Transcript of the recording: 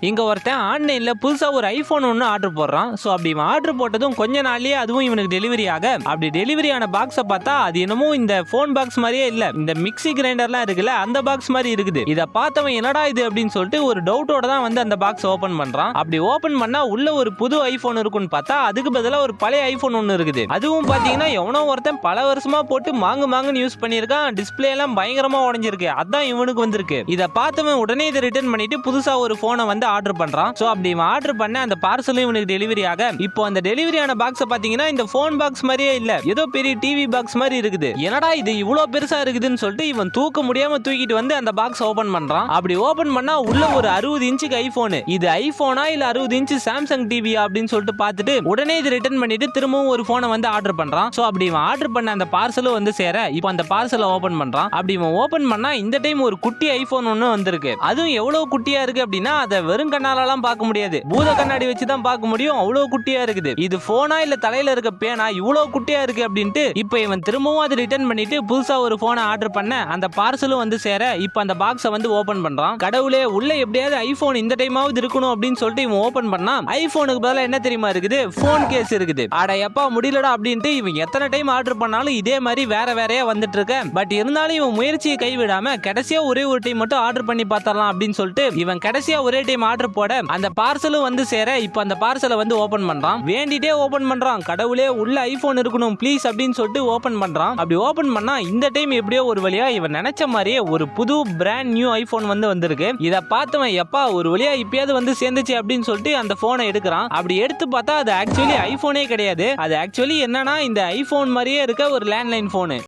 இங்க ஒருத்தன் ஆன்லைன்ல புதுசா ஒரு ஐபோன் ஒன்னு ஆர்டர் போடுறான். சோ அப்படி இவன் ஆர்டர் போட்டதும் கொஞ்ச நாள்லயே அதுவும் இவனுக்கு டெலிவரி ஆக, அப்படி டெலிவரி ஆன பாக்ஸ பார்த்தா அது என்னமோ இந்த போன் பாக்ஸ் மாதிரியே இல்ல, இந்த மிக்ஸி கிரைண்டர்லாம் இருக்குல்ல அந்த பாக்ஸ் மாதிரி இருக்குது. இத பார்த்தவன் என்னடா இது அப்படின்னு சொல்லிட்டு ஒரு டவுட்டோட தான் வந்து அந்த பாக்ஸ் ஓபன் பண்றான். அப்படி ஓபன் பண்ணா உள்ள ஒரு புது ஐபோன் இருக்குன்னு பார்த்தா அதுக்கு பதிலா ஒரு பழைய ஐபோன் ஒன்னு இருக்குது. அதுவும் பாத்தீங்கன்னா எவனோ ஒருத்தன் பல வருஷமா போட்டு மாங்குன்னு யூஸ் பண்ணிருக்கான். டிஸ்பிளே எல்லாம் பயங்கரமா உடைஞ்சிருக்கு. அதான் இவனுக்கு வந்திருக்கு. இத பார்த்தவன் உடனே இதை ரிட்டர்ன் பண்ணிட்டு புதுசா ஒரு போனை வந்து ஆர்டர் பண்றான். சோ அப்படி ஆர்டர் பண்ண அந்த பார்சலும் இவனுக்கு டெலிவரி ஆக, இப்போ அந்த டெலிவரியான பாக்ஸ் பாத்தீங்கன்னா இந்த போன் பாக்ஸ் மாதிரியே இல்ல, ஏதோ பெரிய டிவி பாக்ஸ் மாதிரி இருக்குது. என்னடா இது இவ்வளவு பெருசா இருக்குதுன்னு சொல்லிட்டு இவன் தூக்க முடியாம தூக்கிட்டு வந்து அந்த பாக்ஸ் ஓபன் பண்றான். அப்படி ஓபன் பண்ணா உள்ள ஒரு 60 இன்ச்சுக்கு ஐபோன். இது ஐபோனா இல்ல 60 இன்ச் சாம்சங் டிவியா அப்படின்னு சொல்லிட்டு பார்த்துட்டு உடனே இது ரிட்டர்ன் பண்ணிட்டு திரும்பவும் ஒரு போனை வந்து ஆர்டர் பண்றான். சோ அப்படி இவன் ஆர்டர் பண்ண அந்த பார்சலும் வந்து சேர இப்போ அந்த பார்சலை ஓபன் பண்றான். அப்படி இவன் ஓபன் பண்ணா இந்த டைம் ஒரு குட்டி ஐபோன் ஒன்னு வந்திருக்கு. அதுவும் எவ்வளவு குட்டியா இருக்கு அப்படின்னா அதை வெறும் கண்ணாலலாம் பார்க்க முடியாது, பூத கண்ணாடி வச்சு தான் பார்க்க முடியும். அவ்வளவு குட்டியா இருக்குது. இது போனா இல்ல தலையில இருக்க பேனா இவ்வளவு குட்டியா இருக்கு அப்படின்ட்டு இப்போ இவன் திரும்பவும் அதை ரிட்டர்ன் பண்ணிட்டு புதுசா ஒரு போனை ஆர்டர் பண்ண அந்த பார்சலும் வந்து சேர இப்போ அந்த பாக்ஸை வந்து ஓபன் பண்றான். கடவுளே, உள்ள எப்படியாவது ஐபோன் இந்த டைமாவது இருக்கணும் அப்படின்னு சொல்லிட்டு இவன் ஓபன் பண்ணா ஐபோனுக்கு பதிலா என்ன தெரியுமா இருக்குது? போன் கேஸ் இருக்குது. அட எப்பா முடியலடா அப்படின்ட்டு இவன் எத்தனை டைம் ஆர்டர் பண்ணாலும் இதே மாதிரி வேற வேறையா வந்துட்டு இருக்க. பட் இருந்தாலும் இவன் முயற்சியை கைவிடாம கடைசியா ஒரே ஒரு டைம் மட்டும் ஆர்டர் பண்ணி பார்த்தரலாம் அப்படின்னு சொல்லிட்டு இவன் கடைசியா ஒரே டைம் ஆர்டர் போட அந்த பார்சலும் வந்து சேர இப்போ அந்த பார்சலை வந்து ஓபன் பண்றான். வேண்டிட்டே ஓபன் பண்றான். கடவுளே, உள்ள ஐபோன் இருக்கணும் ப்ளீஸ் அப்படின்னு சொல்லிட்டு ஓபன் பண்றான். அப்படி ஓபன் பண்ணா இந்த டைம் எப்படியோ ஒரு வழியா இவன் நினைச்ச மாதிரியே ஒரு புது பிராண்ட் நியூ ஐபோன் வந்து வந்திருக்கு. இத பார்த்தவன் எப்பா ஒரு வழியா இப்பயாவது வந்து சேர்ந்துச்சு அப்படின்னு சொல்லிட்டு அந்த போனை எடுக்கிறான். அப்படி எடுத்து பார்த்தா அது ஆக்சுவலி ஐபோனே கிடையாது. அது ஆக்சுவலி என்னன்னா இந்த ஐபோன் மாதிரியே இருக்க ஒரு லேண்ட்லைன் போனு.